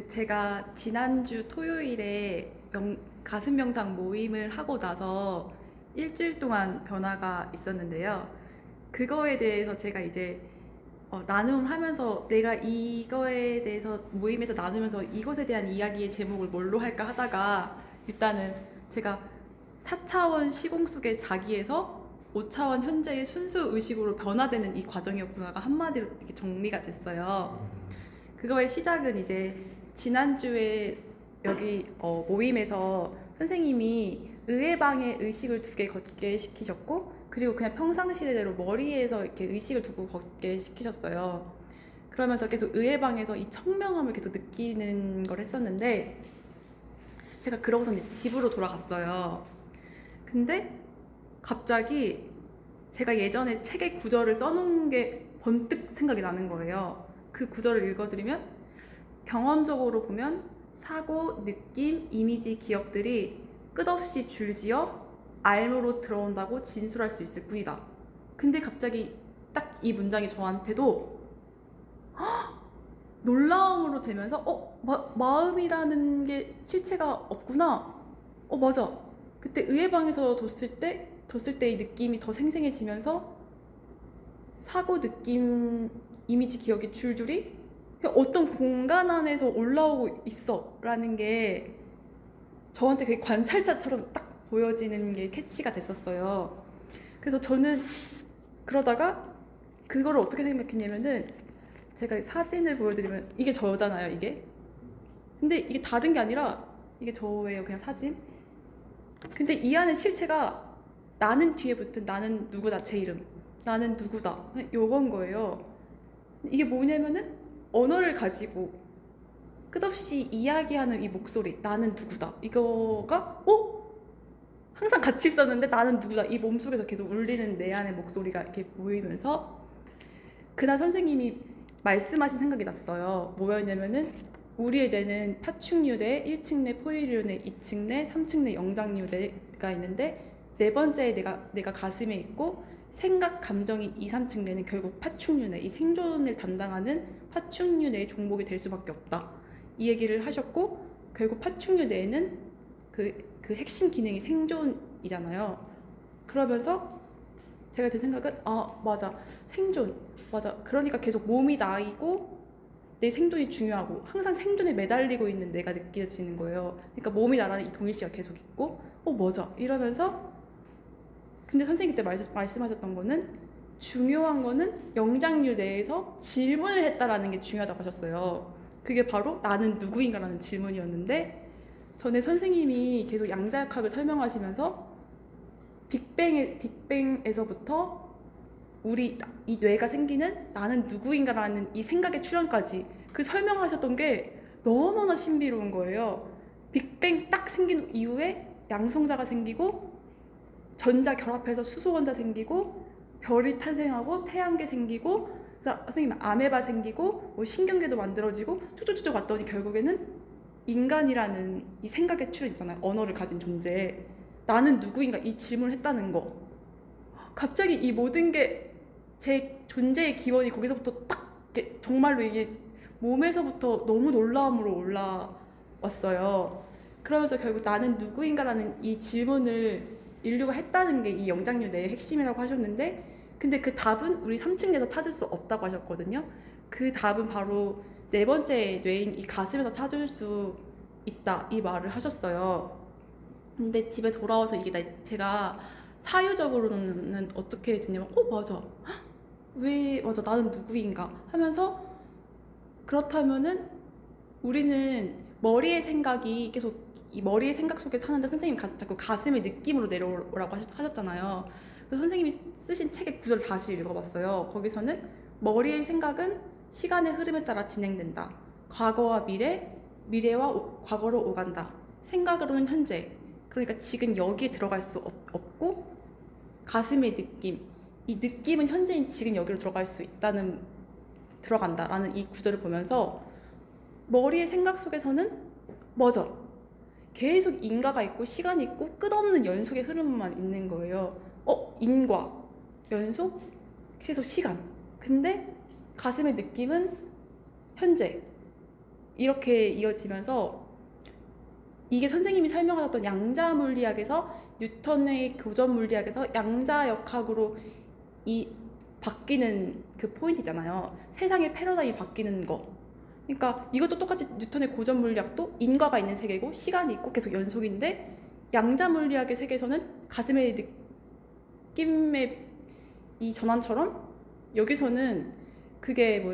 제가 지난주 토요일에 가슴 명상 모임을 하고 나서 일주일 동안 변화가 있었는데요. 그거에 대해서 제가 이제 나눔하면서 내가 이거에 대해서 모임에서 나누면서 이것에 대한 이야기의 제목을 뭘로 할까 하다가 일단은 제가 4차원 시공 속의 자기에서 5차원 현재의 순수 의식으로 변화되는 이 과정이었구나가 한마디로 이렇게 정리가 됐어요. 그거의 시작은 이제 지난주에 여기 모임에서 선생님이 의회방에 의식을 2개 걷게 시키셨고, 그리고 그냥 평상시대로 머리에서 이렇게 의식을 두고 걷게 시키셨어요. 그러면서 계속 의회방에서 이 청명함을 계속 느끼는 걸 했었는데, 제가 그러고서 이제 집으로 돌아갔어요. 근데 갑자기 제가 예전에 책에 구절을 써놓은 게 번뜩 생각이 나는 거예요. 그 구절을 읽어드리면, 경험적으로 보면 사고, 느낌, 이미지, 기억들이 끝없이 줄지어 알무로 들어온다고 진술할 수 있을 뿐이다. 근데 갑자기 딱 이 문장이 저한테도 놀라움으로 되면서 마음이라는 게 실체가 없구나. 맞아. 그때 의회방에서 뒀을 때의 느낌이 더 생생해지면서 사고, 느낌, 이미지, 기억이 줄줄이 그냥 어떤 공간 안에서 올라오고 있어 라는 게 저한테 그게 관찰자처럼 딱 보여지는 게 캐치가 됐었어요. 그래서 저는 그러다가 그거를 어떻게 생각했냐면은, 제가 사진을 보여드리면 이게 저잖아요, 이게. 근데 이게 다른 게 아니라 이게 저예요, 그냥 사진. 근데 이 안에 실체가 나는 뒤에 붙은 나는 누구다, 제 이름, 나는 누구다, 요건 거예요. 이게 뭐냐면은 언어를 가지고 끝없이 이야기하는 이 목소리, 나는 누구다, 이거가 항상 같이 있었는데 나는 누구다, 이 몸속에서 계속 울리는 내 안의 목소리가 이렇게 보이면서 그날 선생님이 말씀하신 생각이 났어요. 뭐였냐면은, 우리의 뇌는 파충류대, 1층 내 포유류뇌, 2층 내, 3층 내 영장류뇌가 있는데, 네 번째에 내가 가슴에 있고, 생각, 감정이 2, 3층 내는 결국 파충류뇌, 이 생존을 담당하는 파충류뇌의 종목이 될 수밖에 없다. 이 얘기를 하셨고, 결국 파충류뇌에는 그 핵심 기능이 생존이잖아요. 그러면서 제가 든 생각은, 맞아, 생존, 맞아. 그러니까 계속 몸이 나이고 내 생존이 중요하고 항상 생존에 매달리고 있는 내가 느껴지는 거예요. 그러니까 몸이 나라는 이 동일시가 계속 있고, 맞아, 이러면서. 근데 선생님 그때 말씀하셨던 거는, 중요한 거는 영장류 내에서 질문을 했다라는 게 중요하다고 하셨어요. 그게 바로 나는 누구인가라는 질문이었는데, 전에 선생님이 계속 양자역학을 설명하시면서 빅뱅에서부터 우리 이 뇌가 생기는 나는 누구인가라는 이 생각의 출현까지 그 설명하셨던 게 너무나 신비로운 거예요. 빅뱅 딱 생긴 이후에 양성자가 생기고, 전자 결합해서 수소원자 생기고, 별이 탄생하고, 태양계 생기고, 선생님 아메바 생기고, 신경계도 만들어지고 쭉쭉쭉 왔더니 결국에는 인간이라는 이 생각의 출현 있잖아요. 언어를 가진 존재, 나는 누구인가, 이 질문을 했다는 거. 갑자기 이 모든 게 제 존재의 기원이 거기서부터 딱 정말로 이게 몸에서부터 너무 놀라움으로 올라왔어요. 그러면서 결국 나는 누구인가라는 이 질문을 인류가 했다는 게 이 영장류 내의 핵심이라고 하셨는데, 근데 그 답은 우리 3층에서 찾을 수 없다고 하셨거든요. 그 답은 바로 네 번째 뇌인 이 가슴에서 찾을 수 있다, 이 말을 하셨어요. 근데 집에 돌아와서 이게 제가 사유적으로는 어떻게 됐냐면, 맞아, 맞아, 나는 누구인가 하면서, 그렇다면은 우리는 머리의 생각이 계속 이 머리의 생각 속에 사는데, 선생님이 자꾸 가슴의 느낌으로 내려오라고 하셨잖아요. 그래서 선생님이 쓰신 책의 구절을 다시 읽어봤어요. 거기서는 머리의 생각은 시간의 흐름에 따라 진행된다. 과거와 미래와 과거로 오간다. 생각으로는 현재, 그러니까 지금 여기에 들어갈 수 없고, 가슴의 느낌, 이 느낌은 현재인 지금 여기로 들어간다라는 이 구절을 보면서, 머리의 생각 속에서는 맞아, 계속 인과가 있고 시간이 있고 끝없는 연속의 흐름만 있는 거예요. 인과, 연속, 계속 시간. 근데 가슴의 느낌은 현재, 이렇게 이어지면서 이게 선생님이 설명하셨던 양자 물리학에서 뉴턴의 교전 물리학에서 양자역학으로 이 바뀌는 그 포인트잖아요. 세상의 패러다임이 바뀌는 거. 그러니까 이것도 똑같이 뉴턴의 고전 물리학도 인과가 있는 세계고 시간이 있고 계속 연속인데 양자 물리학의 세계에서는 가슴의 느낌의 이 전환처럼 여기서는 그게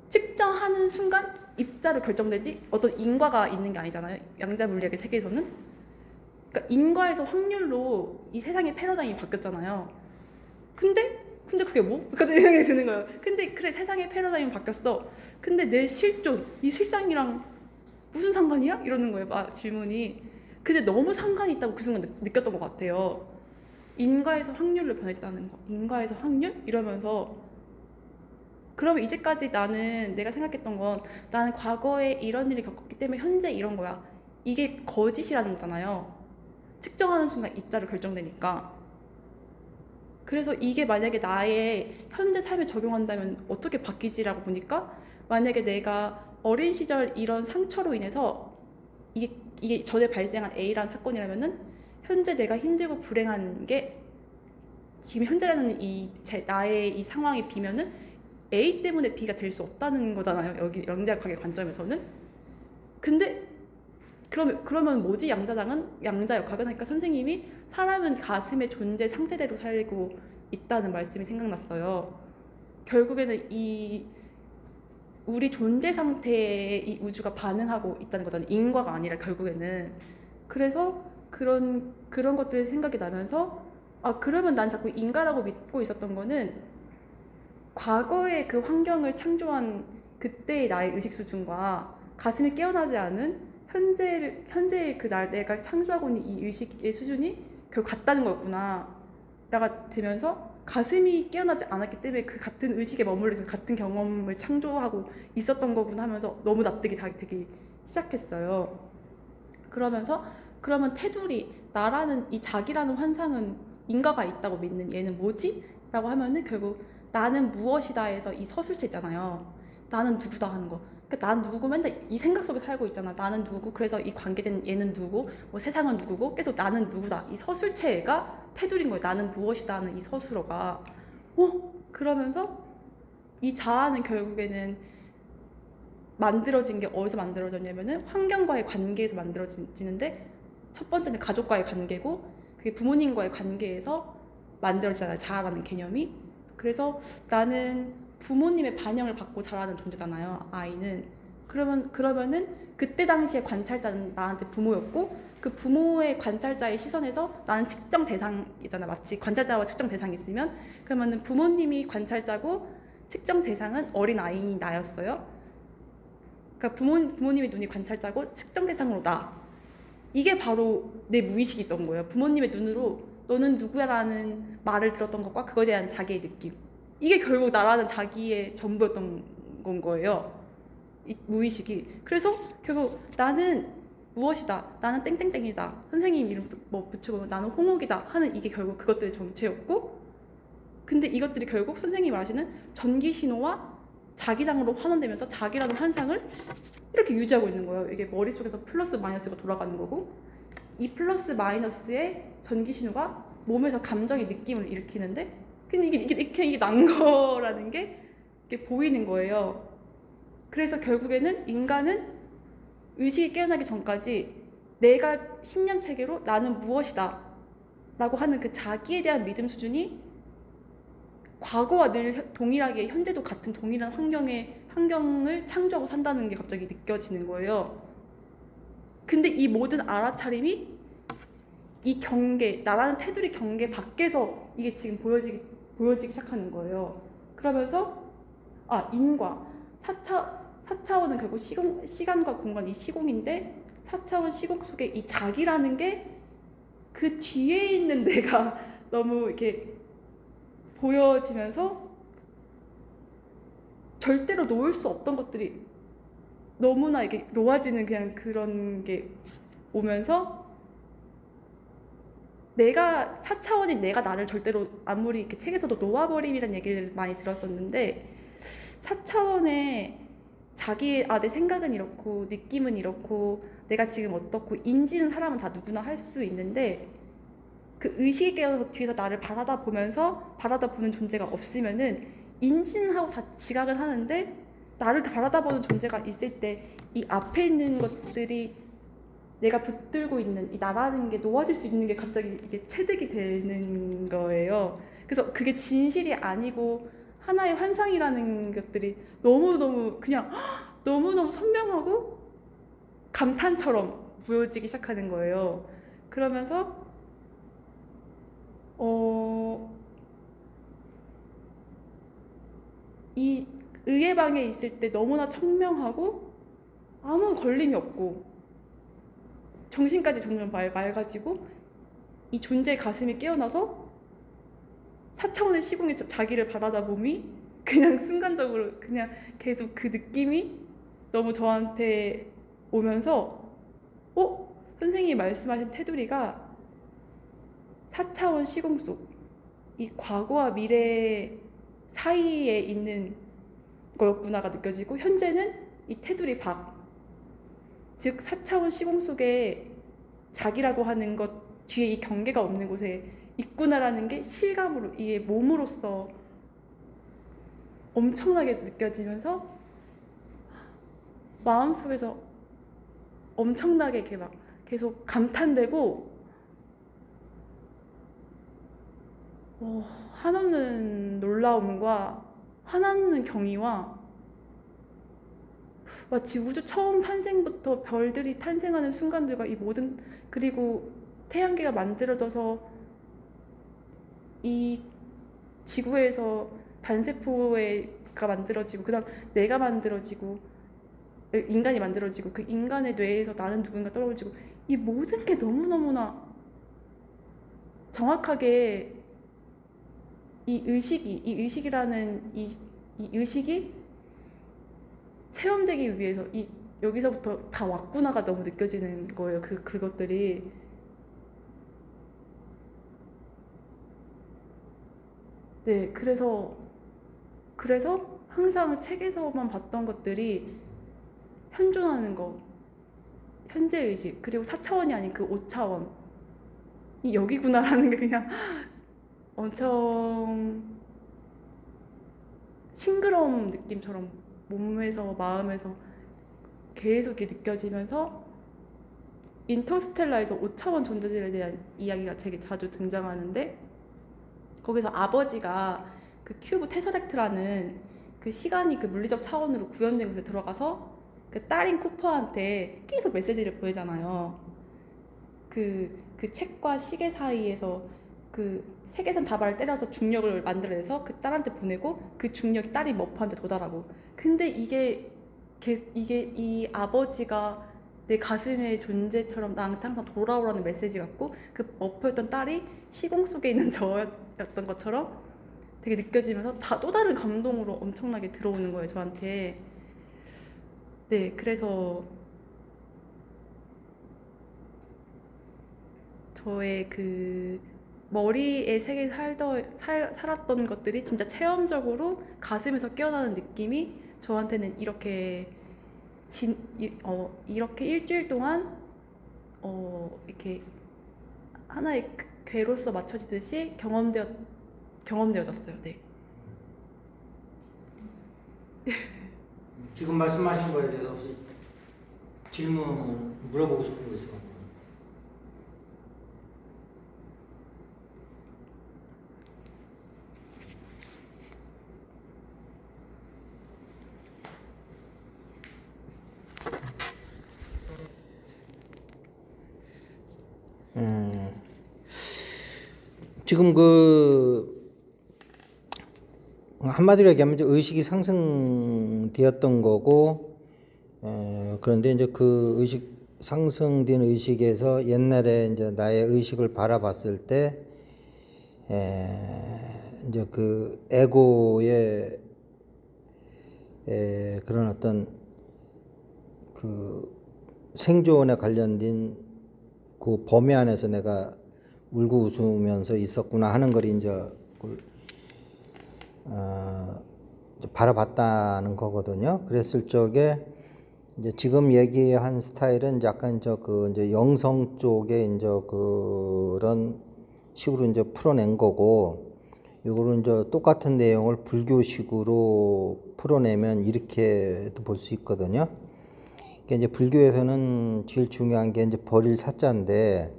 측정하는 순간 입자로 결정되지 어떤 인과가 있는 게 아니잖아요. 양자 물리학의 세계에서는. 그러니까 인과에서 확률로 이 세상의 패러다임이 바뀌었잖아요. 근데 그게 뭐? 그까지 생각이 드는 거예요. 근데 그래 세상의 패러다임이 바뀌었어. 근데 내 실존, 이 실상이랑 무슨 상관이야? 이러는 거예요. 질문이. 근데 너무 상관이 있다고 그 순간 느꼈던 것 같아요. 인과에서 확률로 변했다는 거. 인과에서 확률? 이러면서 그러면 이제까지 내가 생각했던 건 나는 과거에 이런 일이 겪었기 때문에 현재 이런 거야. 이게 거짓이라는 거잖아요. 측정하는 순간 입자로 결정되니까. 그래서 이게 만약에 나의 현재 삶에 적용한다면 어떻게 바뀌지라고 보니까 만약에 내가 어린 시절 이런 상처로 인해서 이게 전에 발생한 A라는 사건이라면은 현재 내가 힘들고 불행한 게 지금 현재라는 나의 이 상황에 비면은 A 때문에 B가 될 수 없다는 거잖아요. 여기 양자역학의 관점에서는. 근데 그러면 뭐지? 양자역학은 하니까 선생님이 사람은 가슴의 존재 상태대로 살고 있다는 말씀이 생각났어요. 결국에는 우리 존재 상태에 이 우주가 반응하고 있다는 거잖아요. 인과가 아니라 결국에는. 그래서 그런 것들이 생각이 나면서 그러면 난 자꾸 인과라고 믿고 있었던 거는 과거의 그 환경을 창조한 그때의 나의 의식 수준과 가슴이 깨어나지 않은 현재의 내가 창조하고 있는 이 의식의 수준이 결국 같다는 거였구나 라가 되면서 가슴이 깨어나지 않았기 때문에 그 같은 의식에 머물러서 같은 경험을 창조하고 있었던 거구나 하면서 너무 납득이 되기 시작했어요. 그러면 테두리 나라는 이 자기라는 환상은 인과가 있다고 믿는 얘는 뭐지? 라고 하면은 결국 나는 무엇이다에서 이 서술체 있잖아요. 나는 누구다 하는 거. 그러니까 난 누구고 맨날 이 생각 속에 살고 있잖아. 나는 누구, 그래서 이 관계된 얘는 누구, 뭐 세상은 누구고 계속 나는 누구다. 이 서술체가 테두리인 거예요. 나는 무엇이다 하는 이 서술어가. 그러면서 이 자아는 결국에는 만들어진 게 어디서 만들어졌냐면은 환경과의 관계에서 만들어지는데 첫 번째는 가족과의 관계고 그게 부모님과의 관계에서 만들어지잖아요. 자아라는 개념이. 그래서 나는 부모님의 반영을 받고 자라는 존재잖아요. 아이는. 그러면은 그때 당시에 관찰자는 나한테 부모였고 그 부모의 관찰자의 시선에서 나는 측정 대상이잖아. 마치 관찰자와 측정 대상이 있으면 그러면은 부모님이 관찰자고 측정 대상은 어린 아이인 나였어요. 그러니까 부모님의 눈이 관찰자고 측정 대상으로 나. 이게 바로 내 무의식이 있던 거예요. 부모님의 눈으로 너는 누구야라는 말을 들었던 것과 그거에 대한 자기의 느낌. 이게 결국 나라는 자기의 전부였던 건 거예요. 이 무의식이. 그래서 결국 나는 무엇이다. 나는 땡땡땡이다. 선생님 이름 붙이고 나는 홍옥이다 하는 이게 결국 그것들의 정체였고 근데 이것들이 결국 선생님이 말하시는 전기신호와 자기장으로 환원되면서 자기라는 환상을 이렇게 유지하고 있는 거예요. 이게 머릿속에서 플러스 마이너스가 돌아가는 거고 이 플러스 마이너스의 전기신호가 몸에서 감정의 느낌을 일으키는데 근데 이게 난 거라는 게 이게 보이는 거예요. 그래서 결국에는 인간은 의식이 깨어나기 전까지 내가 신념 체계로 나는 무엇이다 라고 하는 그 자기에 대한 믿음 수준이 과거와 늘 동일하게 현재도 같은 동일한 환경을 창조하고 산다는 게 갑자기 느껴지는 거예요. 근데 이 모든 알아차림이 이 경계, 나라는 테두리 경계 밖에서 이게 지금 보여지기 시작하는 거예요. 그러면서 인과 4차원은 결국 시간과 공간 이 시공인데 4차원 시공 속에 이 자기라는 게 그 뒤에 있는 내가 너무 이렇게 보여지면서 절대로 놓을 수 없던 것들이 너무나 이렇게 놓아지는 그냥 그런 게 오면서 내가 4차원인 내가 나를 절대로 아무리 이렇게 책에서도 놓아버림이라는 얘기를 많이 들었었는데 4차원의 자기 내 생각은 이렇고 느낌은 이렇고 내가 지금 어떻고 인지는 사람은 다 누구나 할 수 있는데 그 의식이 깨어서 뒤에서 나를 바라다보는 존재가 없으면은 인지는 하고 다 지각은 하는데 나를 바라다보는 존재가 있을 때 이 앞에 있는 것들이 내가 붙들고 있는 이 나라는 게 놓아질 수 있는 게 갑자기 이게 체득이 되는 거예요. 그래서 그게 진실이 아니고 하나의 환상이라는 것들이 너무너무 그냥 너무너무 선명하고 감탄처럼 보여지기 시작하는 거예요. 그러면서 이 의의 방에 있을 때 너무나 청명하고 아무 걸림이 없고 정신까지 점점 맑아지고 이 존재의 가슴이 깨어나서 4차원의 시공에 자기를 바라다봄이 그냥 순간적으로 그냥 계속 그 느낌이 너무 저한테 오면서 선생님이 말씀하신 테두리가 4차원 시공 속 이 과거와 미래 사이에 있는 거였구나가 느껴지고 현재는 이 테두리 밖 즉 4차원 시공 속에 자기라고 하는 것 뒤에 이 경계가 없는 곳에 있구나라는 게 실감으로 이게 몸으로써 엄청나게 느껴지면서 마음속에서 엄청나게 이렇게 막 계속 감탄되고 한없는 놀라움과 한없는 경이와 마치 우주 처음 탄생부터 별들이 탄생하는 순간들과 이 모든 그리고 태양계가 만들어져서 이 지구에서 단세포가 만들어지고 그다음 내가 만들어지고 인간이 만들어지고 그 인간의 뇌에서 나는 누군가 떨어지고 이 모든 게 너무너무나 정확하게 이 의식이라는 이 의식이 체험되기 위해서 여기서부터 다 왔구나가 너무 느껴지는 거예요. 그것들이. 네, 그래서 항상 책에서만 봤던 것들이 현존하는 거, 현재 의식, 그리고 4차원이 아닌 그 5차원 이 여기구나라는 게 그냥 엄청 싱그러운 느낌처럼 몸에서 마음에서 계속 이렇게 느껴지면서 인터스텔라에서 5차원 존재들에 대한 이야기가 되게 자주 등장하는데 거기서 아버지가 그 큐브 테서렉트라는 그 시간이 그 물리적 차원으로 구현된 곳에 들어가서 그 딸인 쿠퍼한테 계속 메시지를 보내잖아요. 그 책과 시계 사이에서 그 세계선 다발을 때려서 중력을 만들어내서 그 딸한테 보내고 그 중력이 딸이 머프한테 도달하고 근데 이게 이 아버지가 내 가슴의 존재처럼 나한테 항상 돌아오라는 메시지 같고 그 머프였던 딸이 시공 속에 있는 저였던 것처럼 되게 느껴지면서 또 다른 감동으로 엄청나게 들어오는 거예요 저한테. 네, 그래서 저의 그 머리의 세계에 살았던 것들이 진짜 체험적으로 가슴에서 깨어나는 느낌이 저한테는 이렇게 이렇게 일주일 동안 이렇게 하나의 괴로서 맞춰지듯이 경험되어졌어요. 네. 지금 말씀하신 거에 대해서 혹시 질문 물어보고 싶은 거 있을까요? 지금 한마디로 얘기하면 이제 의식이 상승되었던 거고, 그런데 이제 그 상승된 의식에서 옛날에 이제 나의 의식을 바라봤을 때, 이제 그 에고의 그런 어떤 그 생존에 관련된 그 범위 안에서 내가 울고 웃으면서 있었구나 하는 걸 이제 바라봤다는 거거든요. 그랬을 적에 이제 지금 얘기한 스타일은 약간 이제 영성 쪽에 이제 그런 식으로 이제 풀어낸 거고, 이거를 이제 똑같은 내용을 불교식으로 풀어내면 이렇게도 볼 수 있거든요. 그러니까 이제 불교에서는 제일 중요한 게 이제 버릴 사자인데,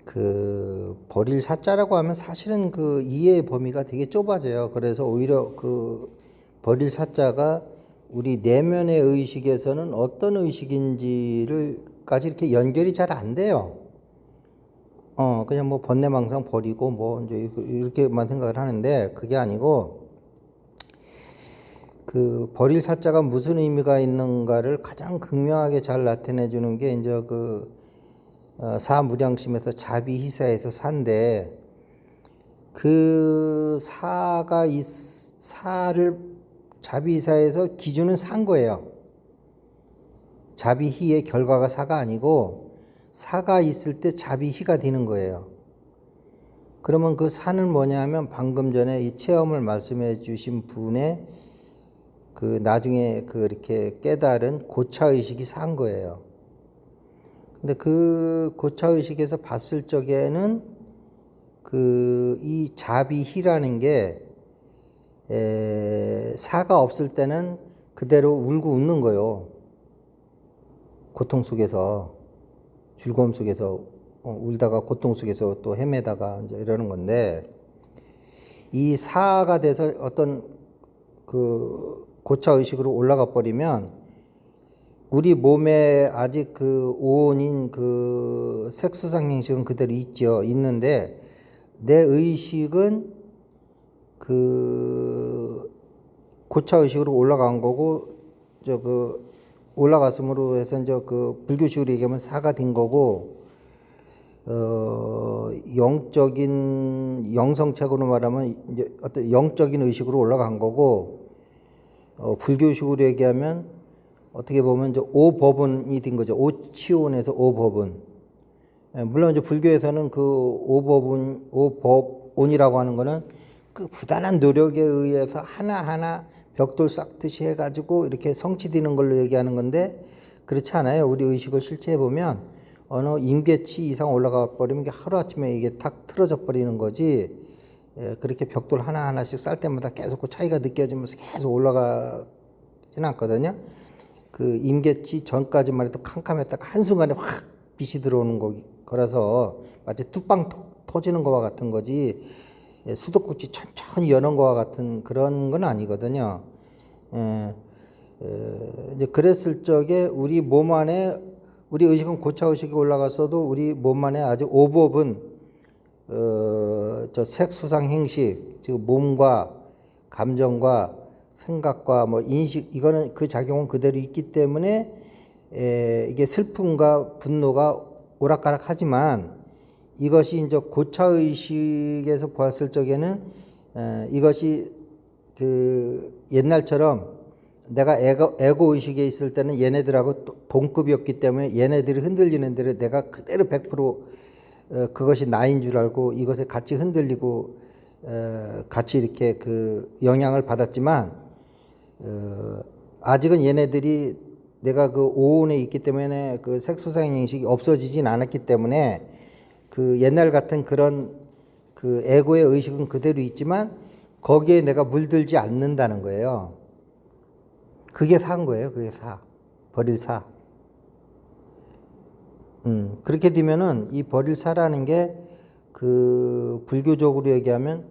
그 버릴 사자라고 하면 사실은 그 이해의 범위가 되게 좁아져요. 그래서 오히려 그 버릴 사자가 우리 내면의 의식에서는 어떤 의식인지를까지 이렇게 연결이 잘 안 돼요. 그냥 뭐 번뇌망상 버리고 뭐 이제 이렇게만 생각을 하는데, 그게 아니고 그 버릴 사자가 무슨 의미가 있는가를 가장 극명하게 잘 나타내 주는 게 이제 그 사무량심에서 자비희사에서 사인데, 그 사를 자비희사에서 기준은 사인 거예요. 자비희의 결과가 사가 아니고 사가 있을 때 자비희가 되는 거예요. 그러면 그 사는 뭐냐 하면 방금 전에 이 체험을 말씀해 주신 분의 그 나중에 그 이렇게 깨달은 고차의식이 산 거예요. 근데 그 고차의식에서 봤을 적에는 그 이 자비희라는 게 사가 없을 때는 그대로 울고 웃는 거예요. 고통 속에서, 즐거움 속에서 울다가 고통 속에서 또 헤매다가 이제 이러는 건데, 이 사가 돼서 어떤 그 고차의식으로 올라가 버리면 우리 몸에 아직 그 오온인 그 색수상행식은 그대로 있죠. 있는데 내 의식은 그 고차의식으로 올라간 거고, 올라갔음으로 해서 이제 그 불교식으로 얘기하면 사가 된 거고, 영적인 영성책으로 말하면 이제 어떤 영적인 의식으로 올라간 거고, 불교식으로 얘기하면 어떻게 보면 이제 오법운이 된 거죠. 오치온에서 오법운. 물론 이제 불교에서는 그 오법운이라고 하는 거는 그 부단한 노력에 의해서 하나하나 벽돌 쌓듯이 해가지고 이렇게 성취되는 걸로 얘기하는 건데, 그렇지 않아요. 우리 의식을 실체해 보면 어느 임계치 이상 올라가 버리면 이게 하루아침에 이게 탁 틀어져 버리는 거지, 그렇게 벽돌 하나하나씩 쌓을 때마다 계속 그 차이가 느껴지면서 계속 올라가지는 않거든요. 그 임계치 전까지만 해도 캄캄했다가 한순간에 확 빛이 들어오는 거라서 마치 뚝방 터지는 거와 같은 거지, 수도꼭지 천천히 여는 거와 같은 그런 건 아니거든요. 이제 그랬을 적에 우리 몸 안에, 우리 의식은 고차의식이 올라갔어도 우리 몸 안에 아주 오법은 저 색수상 행식, 즉 몸과 감정과 생각과 뭐 인식, 이거는 그 작용은 그대로 있기 때문에 이게 슬픔과 분노가 오락가락 하지만, 이것이 이제 고차의식에서 보았을 적에는 이것이 그 옛날처럼 내가 에고 의식에 있을 때는 얘네들하고 동급이었기 때문에 얘네들이 흔들리는 대로 내가 그대로 100% 그것이 나인 줄 알고 이것에 같이 흔들리고 같이 이렇게 그 영향을 받았지만, 아직은 얘네들이 내가 그 오온에 있기 때문에 그 색수상 인식이 없어지진 않았기 때문에 그 옛날 같은 그런 그 에고의 의식은 그대로 있지만 거기에 내가 물들지 않는다는 거예요. 그게 사인 거예요. 그게 사. 버릴 사. 그렇게 되면은 이 버릴 사라는 게 그 불교적으로 얘기하면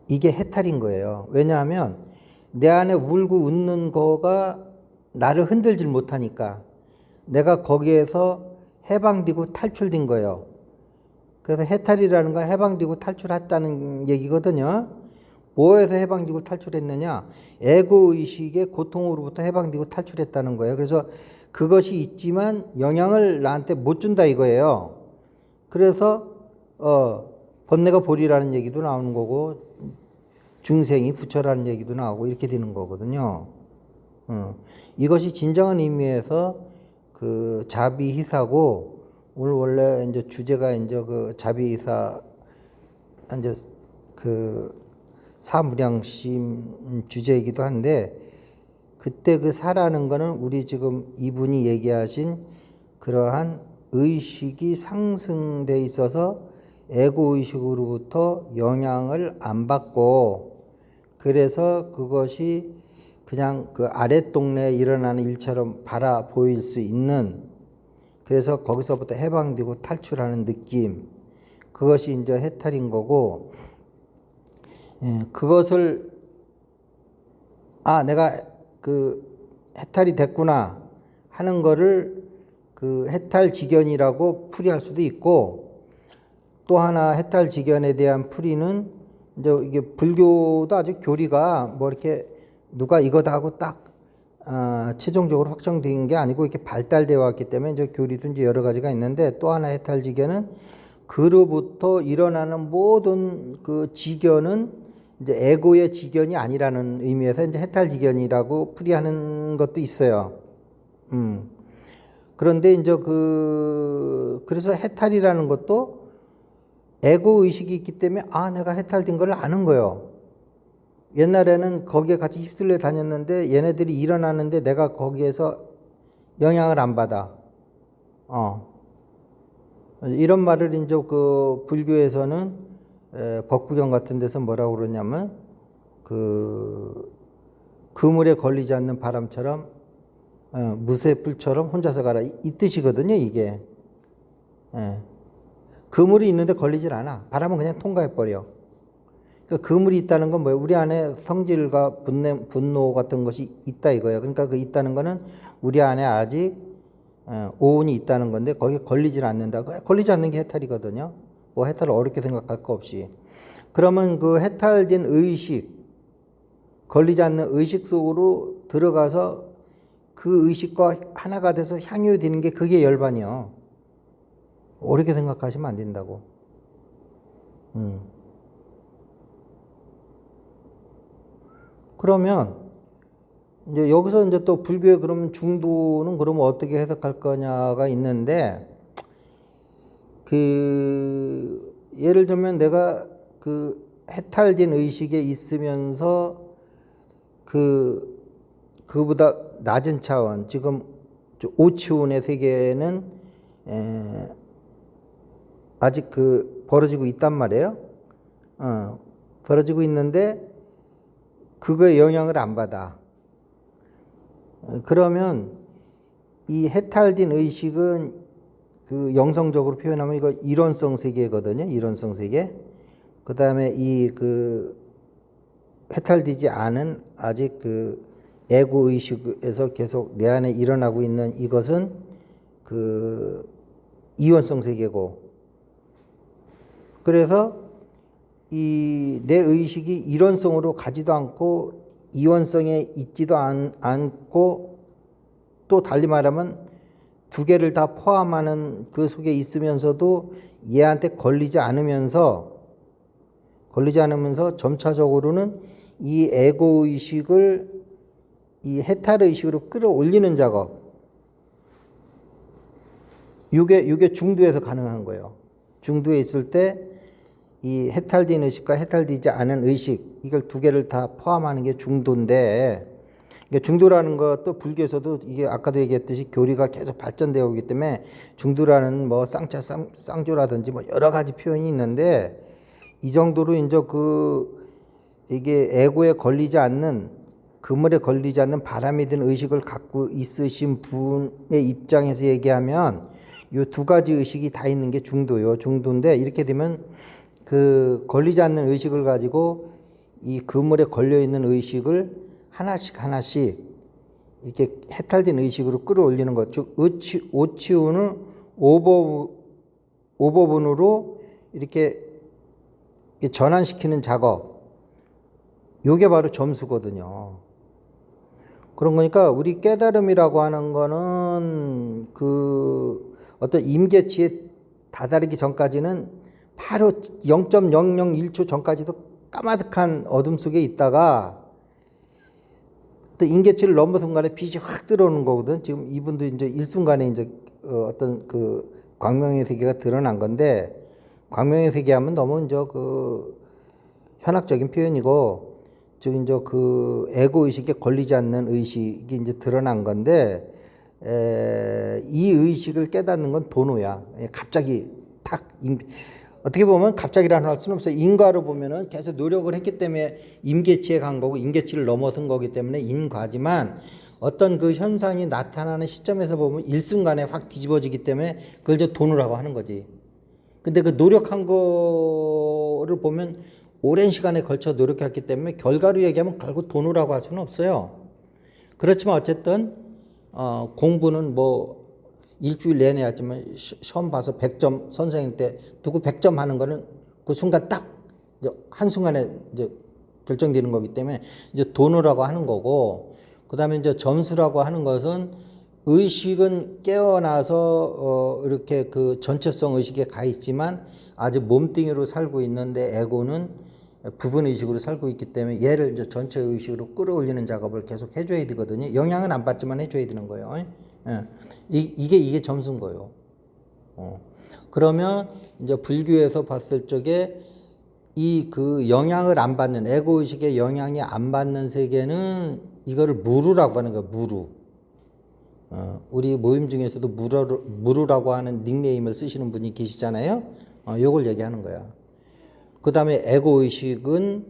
이게 해탈인 거예요. 왜냐하면 내 안에 울고 웃는 거가 나를 흔들질 못하니까 내가 거기에서 해방되고 탈출된 거예요. 그래서 해탈이라는 건 해방되고 탈출했다는 얘기거든요. 뭐에서 해방되고 탈출했느냐? 에고의식의 고통으로부터 해방되고 탈출했다는 거예요. 그래서 그것이 있지만 영향을 나한테 못 준다 이거예요. 그래서 번뇌가 보리라는 얘기도 나오는 거고, 중생이 부처라는 얘기도 나오고 이렇게 되는 거거든요. 이것이 진정한 의미에서 그 자비희사고, 오늘 원래 이제 주제가 이제 그 자비희사, 이제 그 사무량심 주제이기도 한데 그때 그 사라는 거는 우리 지금 이분이 얘기하신 그러한 의식이 상승돼 있어서 에고 의식으로부터 영향을 안 받고 그래서 그것이 그냥 그 아랫동네에 일어나는 일처럼 바라 보일 수 있는 그래서 거기서부터 해방되고 탈출하는 느낌 그것이 이제 해탈인 거고 그것을 내가 그 해탈이 됐구나 하는 거를 그 해탈지견이라고 풀이할 수도 있고 또 하나 해탈지견에 대한 풀이는 이제 이게 불교도 아주 교리가 뭐 이렇게 누가 이거다 하고 딱 최종적으로 확정된 게 아니고 이렇게 발달되어 왔기 때문에 이제 교리도 이제 여러 가지가 있는데 또 하나 해탈지견은 그로부터 일어나는 모든 그 지견은 이제 에고의 지견이 아니라는 의미에서 이제 해탈지견이라고 풀이하는 것도 있어요. 그런데 이제 그래서 해탈이라는 것도 에고 의식이 있기 때문에 내가 해탈된 걸 아는 거예요. 옛날에는 거기에 같이 휩쓸려 다녔는데 얘네들이 일어나는데 내가 거기에서 영향을 안 받아. 이런 말을 이제 그 불교에서는 법구경 같은 데서 뭐라고 그러냐면 그물에 걸리지 않는 바람처럼 무쇠 뿔처럼 혼자서 가라 이 뜻이거든요. 이게 그물이 있는데 걸리질 않아. 바람은 그냥 통과해 버려. 그러니까 그물이 있다는 건 뭐예요? 우리 안에 성질과 분노 같은 것이 있다 이거예요. 그러니까 그 있다는 거는 우리 안에 아직 오온이 있다는 건데 거기에 걸리질 않는다. 걸리지 않는 게 해탈이거든요. 뭐 해탈을 어렵게 생각할 거 없이. 그러면 그 해탈된 의식, 걸리지 않는 의식 속으로 들어가서 그 의식과 하나가 돼서 향유되는 게 그게 열반이요. 어렵게 생각하시면 안 된다고. 그러면 이제 여기서 이제 또 불교의 그러면 중도는 그러면 어떻게 해석할 거냐가 있는데 예를 들면 내가 그 해탈된 의식에 있으면서 그보다 낮은 차원 지금 오치원의 세계는 아직 벌어지고 있단 말이에요. 벌어지고 있는데 그거에 영향을 안 받아. 그러면 이 해탈된 의식은 그 영성적으로 표현하면 이거 이론성 세계거든요. 이론성 세계. 그 다음에 해탈되지 않은 아직 에고 의식에서 계속 내 안에 일어나고 있는 이것은 이원성 세계고. 그래서 내 의식이 이론성으로 가지도 않고 이원성에 있지도 않고 또 달리 말하면 두 개를 다 포함하는 그 속에 있으면서도 얘한테 걸리지 않으면서 점차적으로는 이 에고 의식을 이 해탈 의식으로 끌어올리는 작업. 이게 중도에서 가능한 거예요. 중도에 있을 때 이 해탈된 의식과 해탈되지 않은 의식 이걸 두 개를 다 포함하는 게 중도인데 중도라는 것도 불교에서도 이게 아까도 얘기했듯이 교리가 계속 발전되어 오기 때문에 중도라는 뭐 쌍차 쌍조라든지 뭐 여러 가지 표현이 있는데 이 정도로 이제 이게 에고에 걸리지 않는 그물에 걸리지 않는 바람이 든 의식을 갖고 있으신 분의 입장에서 얘기하면 이 두 가지 의식이 다 있는 게 중도요. 중도인데 이렇게 되면 걸리지 않는 의식을 가지고 이 그물에 걸려 있는 의식을 하나씩 이렇게 해탈된 의식으로 끌어올리는 것. 즉 오치운을 오버분으로 이렇게 전환시키는 작업. 요게 바로 점수거든요. 그런 거니까 우리 깨달음이라고 하는 거는 어떤 임계치에 다다르기 전까지는 바로 0.001초 전까지도 까마득한 어둠 속에 있다가 또 임계치를 넘은 순간에 빛이 확 들어오는 거거든. 지금 이분도 이제 일순간에 이제 어떤 광명의 세계가 드러난 건데 광명의 세계 하면 너무 이제 현학적인 표현이고, 즉 이제 그 에고 의식에 걸리지 않는 의식이 이제 드러난 건데, 이 의식을 깨닫는 건 도노야. 갑자기 탁 어떻게 보면 갑자기라는 할 수는 없어요. 인과로 보면은 계속 노력을 했기 때문에 임계치에 간 거고 임계치를 넘어선 거기 때문에 인과지만, 어떤 그 현상이 나타나는 시점에서 보면 일순간에 확 뒤집어지기 때문에 그걸 이제 도노라고 하는 거지. 근데 그 노력한 거를 보면 오랜 시간에 걸쳐 노력했기 때문에 결과로 얘기하면 결국 도노라고 할 수는 없어요. 그렇지만 어쨌든 공부는 뭐 일주일 내내 했지만 시험 봐서 100점 선생님 때 누구 100점 하는 거는 그 순간 딱 한순간에 이제 결정되는 거기 때문에 이제 도노라고 하는 거고, 그다음에 이제 점수라고 하는 것은 의식은 깨어나서 이렇게 그 전체성 의식에 가 있지만 아직 몸뚱이로 살고 있는데 에고는 부분 의식으로 살고 있기 때문에 얘를 이제 전체 의식으로 끌어올리는 작업을 계속 해줘야 되거든요. 영향은 안 받지만 해줘야 되는 거예요. 예. 이게 점수인 거예요. 그러면 이제 불교에서 봤을 적에 이 그 영향을 안 받는 에고 의식의 영향이 안 받는 세계는 이거를 무루라고 하는 거예요. 무루. 우리 모임 중에서도 무루라고 하는 닉네임을 쓰시는 분이 계시잖아요. 요걸 얘기하는 거야. 그 다음에 에고 의식은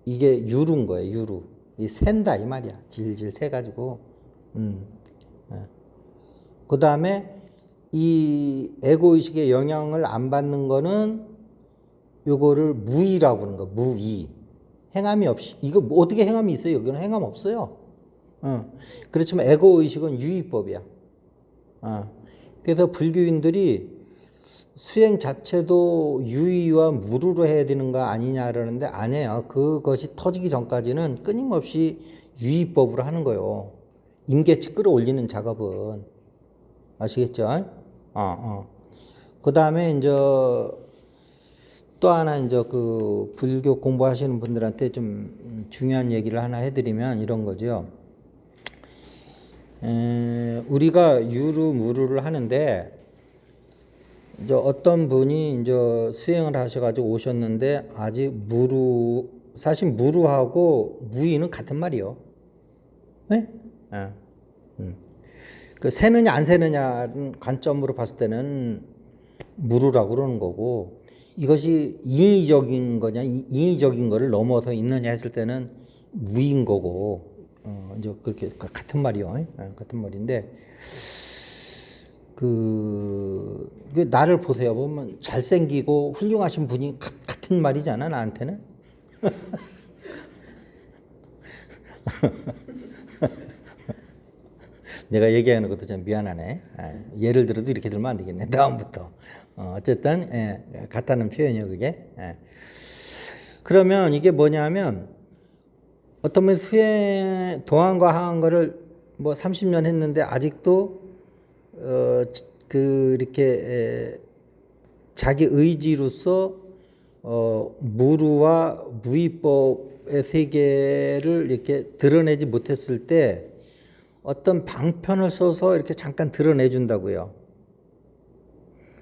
이게 유루인 거예요. 유루. 이 샌다 이 말이야. 질질 새가지고. 그 다음에 이 에고 의식의 영향을 안 받는 거는 요거를 무의라고 하는 거. 무의. 행함이 없이. 이거 뭐 어떻게 행함이 있어요? 여기는 행함 없어요. 그렇지만 에고 의식은 유의법이야. 그래서 불교인들이 수행 자체도 유의와 무루로 해야 되는 거 아니냐 그러는데 아니에요. 그것이 터지기 전까지는 끊임없이 유의법으로 하는 거예요. 임계치 끌어올리는 작업은. 아시겠죠? 그 다음에 이제 또 하나 이제 그 불교 공부하시는 분들한테 좀 중요한 얘기를 하나 해드리면 이런 거죠. 우리가 유루 무루를 하는데 이제 어떤 분이 이제 수행을 하셔가지고 오셨는데 아직 사실 무루하고 무의는 같은 말이요. 네? 그 세느냐 안 세느냐는 관점으로 봤을 때는 무루라고 그러는 거고, 이것이 인위적인 거냐 인위적인 거를 넘어서 있느냐 했을 때는 무인 거고, 이제 그렇게 같은 말이요. 같은 말인데 그 나를 보세요. 보면 잘생기고 훌륭하신 분이 같은 말이잖아 나한테는. 내가 얘기하는 것도 좀 미안하네. 예를 들어도 이렇게 들면 안 되겠네. 다음부터. 어쨌든 같다는 표현이요 그게. 그러면 이게 뭐냐면 어떤 분 수행 동안과 하안거를 뭐 30년 했는데 아직도 이렇게 자기 의지로서 무루와 무의법의 세계를 이렇게 드러내지 못했을 때 어떤 방편을 써서 이렇게 잠깐 드러내 준다고요.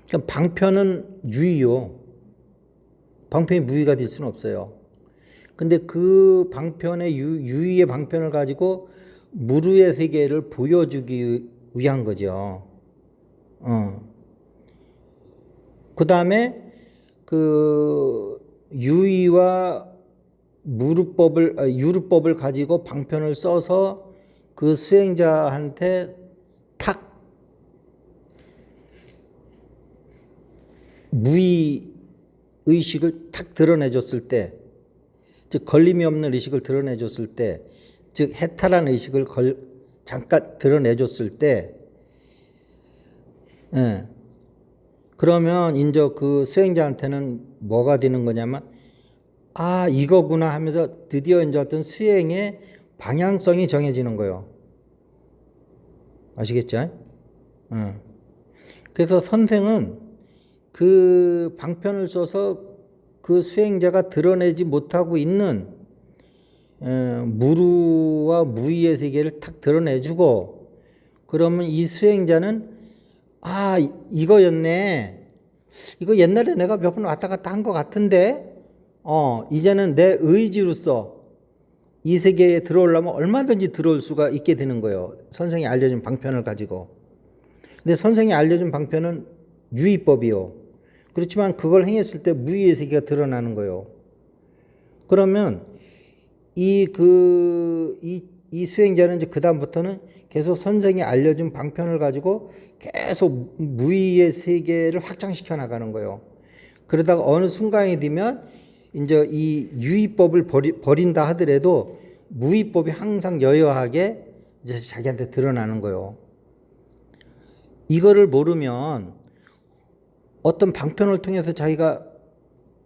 그럼 방편은 유의요. 방편이 무의가 될 수는 없어요. 근데 그 방편의 유의의 방편을 가지고 무루의 세계를 보여주기 위한 거죠. 그 다음에 그 유의와 유루법을 가지고 방편을 써서 그 수행자한테 탁 무의 의식을 탁 드러내줬을 때, 즉 걸림이 없는 의식을 드러내줬을 때, 즉 해탈한 의식을 잠깐 드러내줬을 때, 그러면 이제 그 수행자한테는 뭐가 되는 거냐면 이거구나 하면서 드디어 이제 어떤 수행의 방향성이 정해지는 거예요. 아시겠죠? 그래서 선생은 그 방편을 써서 그 수행자가 드러내지 못하고 있는 무루와 무의의 세계를 탁 드러내주고, 그러면 이 수행자는 이거였네. 이거 옛날에 내가 몇 번 왔다 갔다 한 것 같은데 이제는 내 의지로서 이 세계에 들어오려면 얼마든지 들어올 수가 있게 되는 거예요. 선생이 알려준 방편을 가지고. 근데 선생이 알려준 방편은 유의법이요. 그렇지만 그걸 행했을 때 무의의 세계가 드러나는 거예요. 그러면 이 수행자는 이제 그다음부터는 계속 선생이 알려준 방편을 가지고 계속 무의의 세계를 확장시켜 나가는 거예요. 그러다가 어느 순간이 되면 이제 이 유의법을 버린다 하더라도 무의법이 항상 여여하게 이제 자기한테 드러나는 거예요. 이거를 모르면 어떤 방편을 통해서 자기가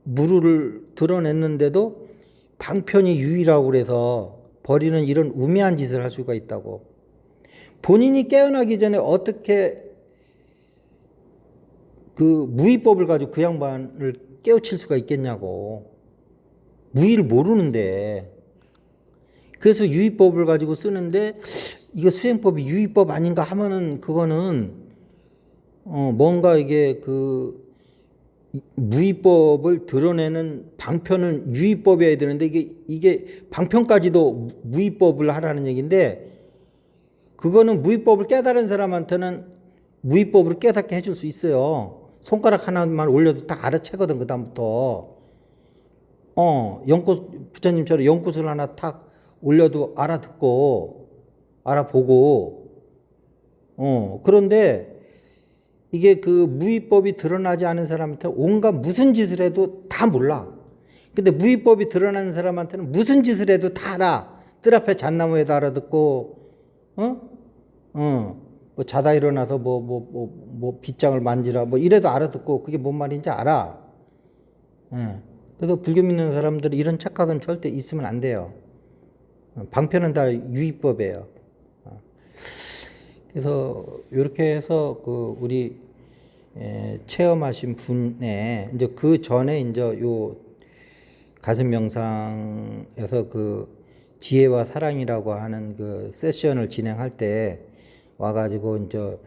무루를 드러냈는데도 방편이 유의라고 그래서 버리는 이런 우매한 짓을 할 수가 있다고. 본인이 깨어나기 전에 어떻게 그 무의법을 가지고 그 양반을 깨우칠 수가 있겠냐고. 무의를 모르는데. 그래서 유의법을 가지고 쓰는데 이거 수행법이 유의법 아닌가 하면은 그거는 뭔가 이게 그 무의법을 드러내는 방편은 유의법이어야 되는데 이게 방편까지도 무의법을 하라는 얘기인데 그거는 무의법을 깨달은 사람한테는 무의법으로 깨닫게 해줄 수 있어요. 손가락 하나만 올려도 다 알아채거든. 그다음부터 연꽃 부처님처럼 연꽃을 하나 탁 올려도 알아듣고 알아보고 그런데 이게 그 무의법이 드러나지 않은 사람한테 온갖 무슨 짓을 해도 다 몰라. 근데 무의법이 드러나는 사람한테는 무슨 짓을 해도 다 알아. 뜰 앞에 잣나무에도 알아듣고 뭐 자다 일어나서 뭐 빗장을 만지라 뭐 이래도 알아듣고 그게 뭔 말인지 알아. 그래서 불교 믿는 사람들이 이런 착각은 절대 있으면 안 돼요. 방편은 다 유의법이에요. 그래서 이렇게 해서 그 우리 체험하신 분의 이제 그 전에 이제 요 가슴 명상에서 그 지혜와 사랑이라고 하는 그 세션을 진행할 때 와가지고 이제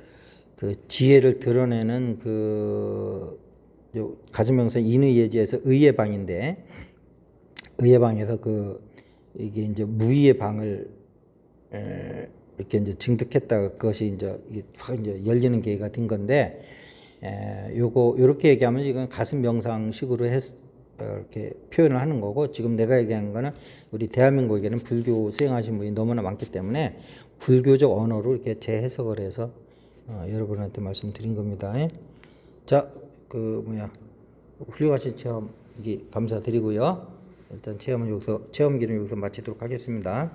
그 지혜를 드러내는 그 가슴 명상 인의 예지에서 의의 방인데 의의 방에서 그 이게 이제 무의의 방을 이렇게 이제 증득했다가 그것이 이제 확 이제 열리는 계기가 된 건데 요렇게 얘기하면 이건 가슴 명상식으로 이렇게 표현을 하는 거고 지금 내가 얘기한 거는 우리 대한민국에는 불교 수행하신 분이 너무나 많기 때문에 불교적 언어로 이렇게 재해석을 해서 여러분한테 말씀드린 겁니다. 자, 훌륭하신 체험 감사드리고요. 일단 체험기는 여기서 마치도록 하겠습니다.